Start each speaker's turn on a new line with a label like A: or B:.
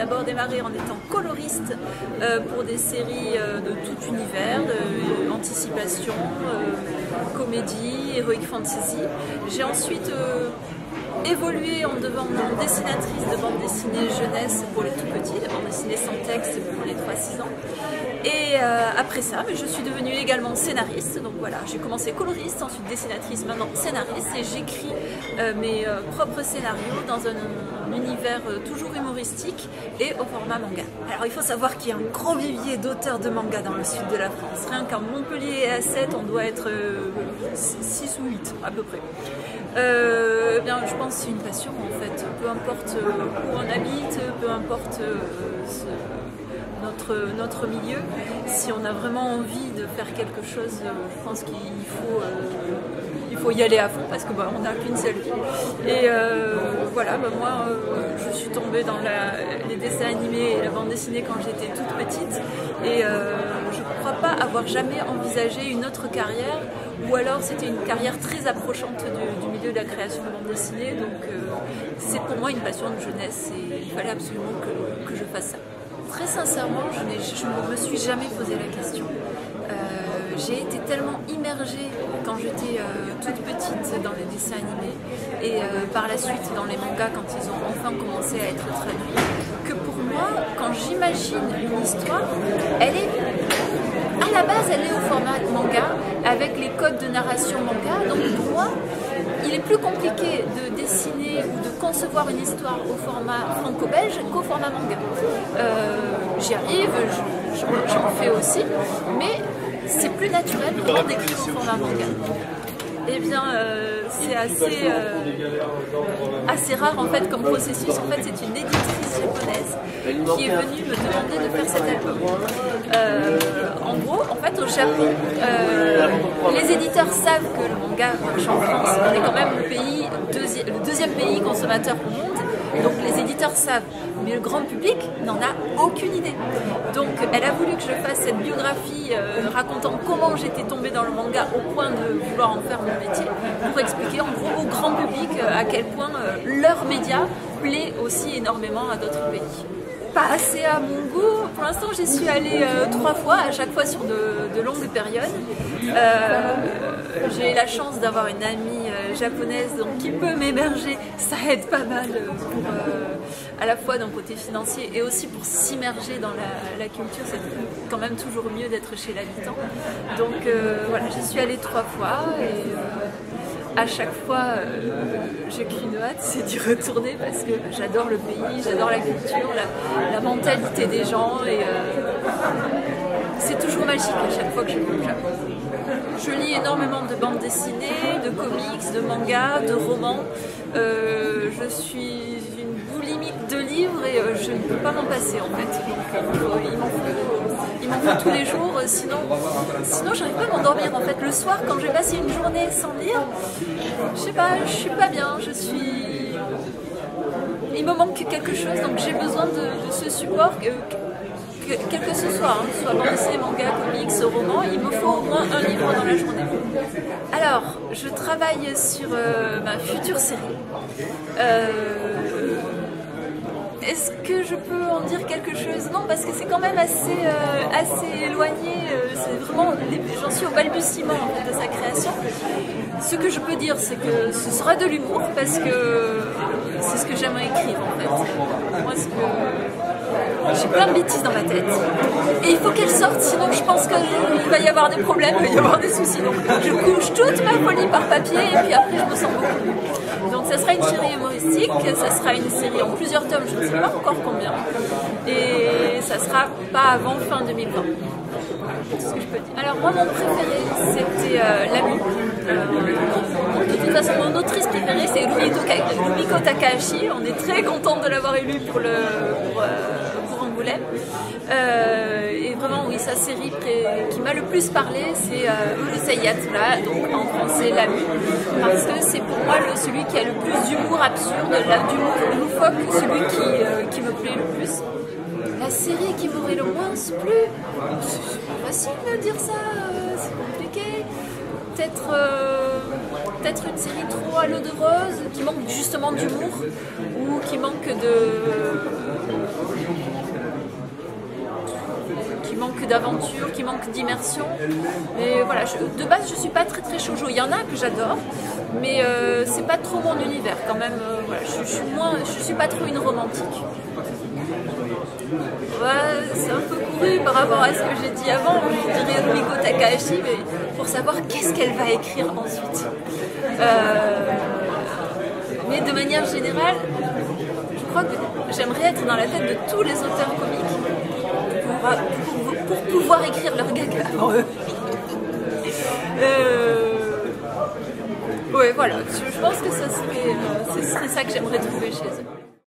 A: d'abord démarré en étant coloriste pour des séries de tout univers, anticipation, comédie, heroic fantasy. J'ai ensuite évolué en devenant dessinatrice de bande dessinée jeunesse pour les tout petits, de bande dessinée sans texte pour les 3-6 ans. Et après ça, je suis devenue également scénariste. Donc voilà, j'ai commencé coloriste, ensuite dessinatrice, maintenant scénariste. Et j'écris mes propres scénarios dans un univers toujours humoristique et au format manga. Alors il faut savoir qu'il y a un gros vivier d'auteurs de manga dans le sud de la France. Rien qu'à Montpellier et à 7, on doit être 6 ou 8 à peu près. Bien, je pense que c'est une passion en fait. Peu importe où on habite, peu importe notre milieu, si on a vraiment envie de faire quelque chose, je pense qu'il faut y aller à fond parce que on n'a qu'une seule vie. Et voilà, moi je suis tombée dans les dessins animés et la bande dessinée quand j'étais toute petite et je ne crois pas avoir jamais envisagé une autre carrière, ou alors c'était une carrière très approchante du milieu de la création de bande dessinée. Donc c'est pour moi une passion de jeunesse et il fallait absolument que je fasse ça. Très sincèrement, je ne me suis jamais posé la question. J'ai été tellement immergée quand j'étais toute petite dans les dessins animés et par la suite dans les mangas quand ils ont enfin commencé à être traduits, que pour moi, quand j'imagine une histoire, à la base elle est au format manga avec les codes de narration manga. Donc pour moi, il est plus compliqué de dessiner ou de concevoir une histoire au format franco-belge qu'au format manga. J'y arrive, j'en fais aussi, mais c'est plus naturel pour moi d'écrire au format manga. Eh bien, c'est assez rare en fait comme processus. En fait, c'est une éditrice japonaise qui est venue me demander de faire cet album. En gros, en fait, au Japon, les éditeurs savent que le manga marche en France. On est quand même le deuxième pays consommateur au monde. Donc les éditeurs savent, mais le grand public n'en a aucune idée. Donc elle a voulu que je fasse cette biographie racontant comment j'étais tombée dans le manga au point de vouloir en faire mon métier, pour expliquer en gros au grand public à quel point leur média plaît aussi énormément à d'autres pays. Pas assez à mon goût. Pour l'instant, j'y suis allée 3 fois, à chaque fois sur de longues périodes. J'ai la chance d'avoir une amie japonaise qui peut m'héberger. Ça aide pas mal pour, à la fois d'un côté financier et aussi pour s'immerger dans la culture. C'est quand même toujours mieux d'être chez l'habitant. Donc voilà, j'y suis allée 3 fois et à chaque fois, j'ai qu'une hâte, c'est d'y retourner parce que j'adore le pays, j'adore la culture, la mentalité des gens et c'est toujours magique à chaque fois que je vais au Japon. Je lis énormément de bandes dessinées, de comics, de mangas, de romans. Je suis une boulimique de livres et je ne peux pas m'en passer en fait. Donc, il m'en faut tous les jours, sinon j'arrive pas à m'endormir en fait. Le soir, quand j'ai passé une journée sans lire, je sais pas, je suis pas bien, il me manque quelque chose, donc j'ai besoin de ce support, quel que ce soit, soit bande dessinée, manga, comics, roman, il me faut au moins un livre dans la journée. Alors, je travaille sur ma future série. Est-ce que je peux en dire quelque chose? Non, parce que c'est quand même assez éloigné. C'est vraiment, j'en suis au balbutiement en fait, de sa création. Ce que je peux dire, c'est que ce sera de l'humour, parce que c'est ce que j'aimerais écrire en fait. Moi, j'ai plein de bêtises dans ma tête. Et il faut qu'elles sortent, sinon je pense qu'il va y avoir des problèmes, il va y avoir des soucis. Donc je couche toute ma folie par papier et puis après je me sens beaucoup mieux. Donc ça sera une série humoristique, ça sera une série en plusieurs tomes, je ne sais pas encore combien. Et ça sera pas avant fin 2020. C'est ce que je peux dire. Alors moi mon préféré c'était Lamu. De toute façon mon autrice préférée c'est Rumiko Takahashi. On est très contente de l'avoir élue pour Angoulême. Et vraiment oui, sa série qui m'a le plus parlé c'est Urusei Yatsura, donc en français Lamu, parce que c'est pour moi celui qui a le plus d'humour absurde, d'humour loufoque, celui qui me plaît le plus. La série qui m'aurait le moins plu, c'est pas facile de dire ça, c'est compliqué. Peut-être peut-être une série trop à l'eau de rose, qui manque justement d'humour, ou qui manque d'aventure, qui manque d'immersion. Mais voilà, de base je suis pas très shoujo. Il y en a que j'adore, mais c'est pas trop mon univers quand même. Voilà, je suis pas trop une romantique. Ouais, c'est un peu couru par rapport à ce que j'ai dit avant. Je dirais Rumiko Takahashi, mais pour savoir qu'est-ce qu'elle va écrire ensuite. Mais de manière générale, je crois que j'aimerais être dans la tête de tous les auteurs comiques pour pouvoir écrire leurs gags avant eux. Ouais, voilà, je pense que ce serait ça que j'aimerais trouver chez eux.